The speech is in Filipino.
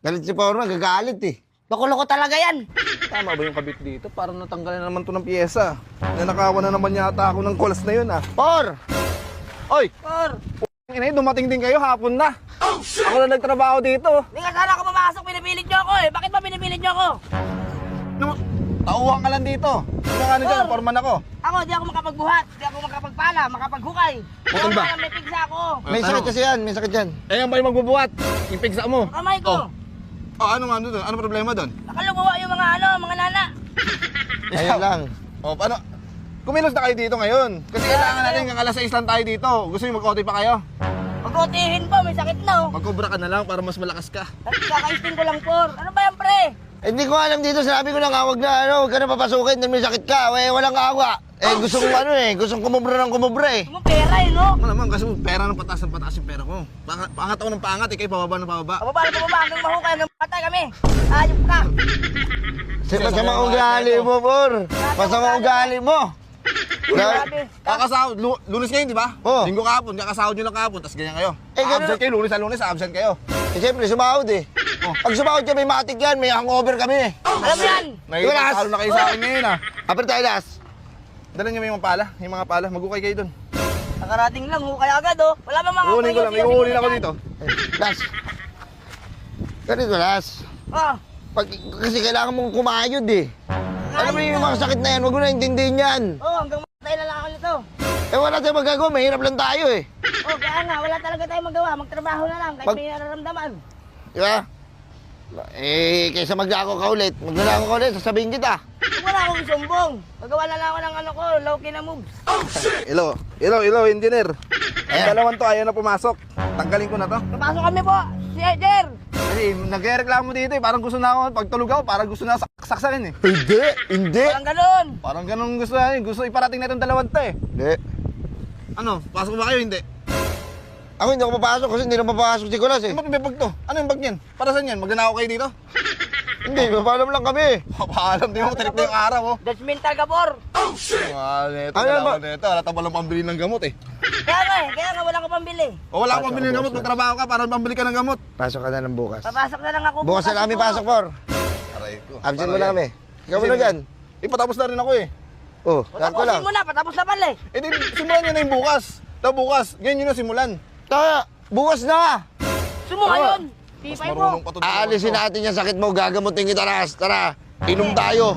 Galit si Porma, gagalit eh. Loko-loko talaga yan. Tama ba yung kabit dito? Parang natanggal na naman to ng pyesa. Nanakawan na naman yata ako ng kolas na yun ah. Por! Oy! Por, Inay, dumating din kayo hapon na. Ako na nagtrabaho dito. hindi ka sana ako pumasok, pinipilit nyo ako eh. Bakit ba pinipilit nyo ako? Tauhan ka lang dito. Ano nga dyan, foreman ako. Ako, di ako makapagbuhat, di ako makapagpala, makapaghukay. Putol ba? May pigsa ako. May sakit kasi yan, may sakit yan. Eh, yan ba yung magbubuhat? Yung pigsa mo. Kamay ko. Oh, ano nga doon? Ano problema doon? Nakalugawa yung mga nana. Ayun lang. Oh, paano? Kumilos na kayo dito ngayon. Kasi kailangan natin hanggang alas 6 lang tayo dito. Gusto niyo mag-OT pa kayo? Mag-utihin pa, may sakit na oh. Mag-cobra ka na lang para mas malakas ka. Kakaisting ko lang, Por. Ano ba yan, pre? Hindi ko alam dito, sinabi ko na nga, wag ka na papasukin, dahil may sakit ka. Walang awa. Gustong kumubra ng kumubra eh. Mo pera eh, no? Ano naman, kasi pera ng pataas yung pera ko. Pangat ako ng pangat, kayo pababa ng pababa. Pababa hanggang mahukay, hanggang patay kami. Ayop ka. Masama ugali mo, Por. Masama ugali mo. Grabe. Kakasahod, lunes ngayon, di ba? Oo. Linggo kahapon, kakasahod nyo lang kahapon, tapos ganyan kayo. Ganun. Absent kayo, lunes, absent kayo. Siyempre, sumahod eh. Oh. Pag sumahod ka, may matik yan, may hangover kami eh. Alam mo yan? Nakikipagtalo na kayo sa akin ngayon ah. Apir tayo, Das. Dala nyo yung mga pala, magukay kayo dun. Nakarating lang, hukay agad oh. Wala bang mga Uunin ko lang, may uunin ako dito. Das. Ganito, Das. Oh. Kasi kailangan mong kumayod eh. Alam mo yung mga sakit na yan, wag mo na intindihin yan. Oh, hanggang matay na lang ako nito. Wala tayong magagawa, mahirap lang tayo eh. Oh, kaya nga, wala talaga tayong magawa. Magtrabaho na lang, kahit may nararamdaman. Di ba? Kaysa magnako ka ulit, sasabihin kita. Kung wala akong sumbong, magawa na lang ako ng ano ko, low-key na moves. Hello, engineer. Ang dalawang to, ayaw na pumasok. Tanggalin ko na to. Papasok kami po, si Jer. Kasi nagreklamo dito eh, parang gusto na ako, pag tulog ako, parang gusto na saksakin eh. Hindi. Walang ganun. Parang ganun gusto na gusto iparating na itong dalawang to eh. Hindi. Ano, pasok ba kayo? Hindi. Ako hindi ako papasok kasi hindi na papasok si Kulas eh. Ba't may bag to? Ano yung bag niyan? Para saan yan? Magnanakaw kayo dito? Hindi, papaalam lang kami. Papaalam din mo, trip na yung araw oh. Judgmental ka, Por. Neto, Ano ba? neto. Alata ba lang pambili ng gamot eh. Kaya nga wala ko pambili. O wala kang pambili ng gamot, magtrabaho ka para pambili ka ng gamot. Pasok ka na ng bukas. Papasok na lang ako. Bukas na kami pasok, Por. Aray ko. Absent mo na kami. Ikaw mo na dyan. Ipatapos na rin ako eh. Oh, saan ko lang. Patapusin mo na, patapos na pala eh. Eh di, simulan nyo na yung bukas. Bukas, ganyan nyo na simulan. Tama, bukas na. Sumo ngayon. Mas Tipay marunong mo. pa to. Aalisin natin yung sakit mo, gagamutin kita, Ras. Tara, inom tayo.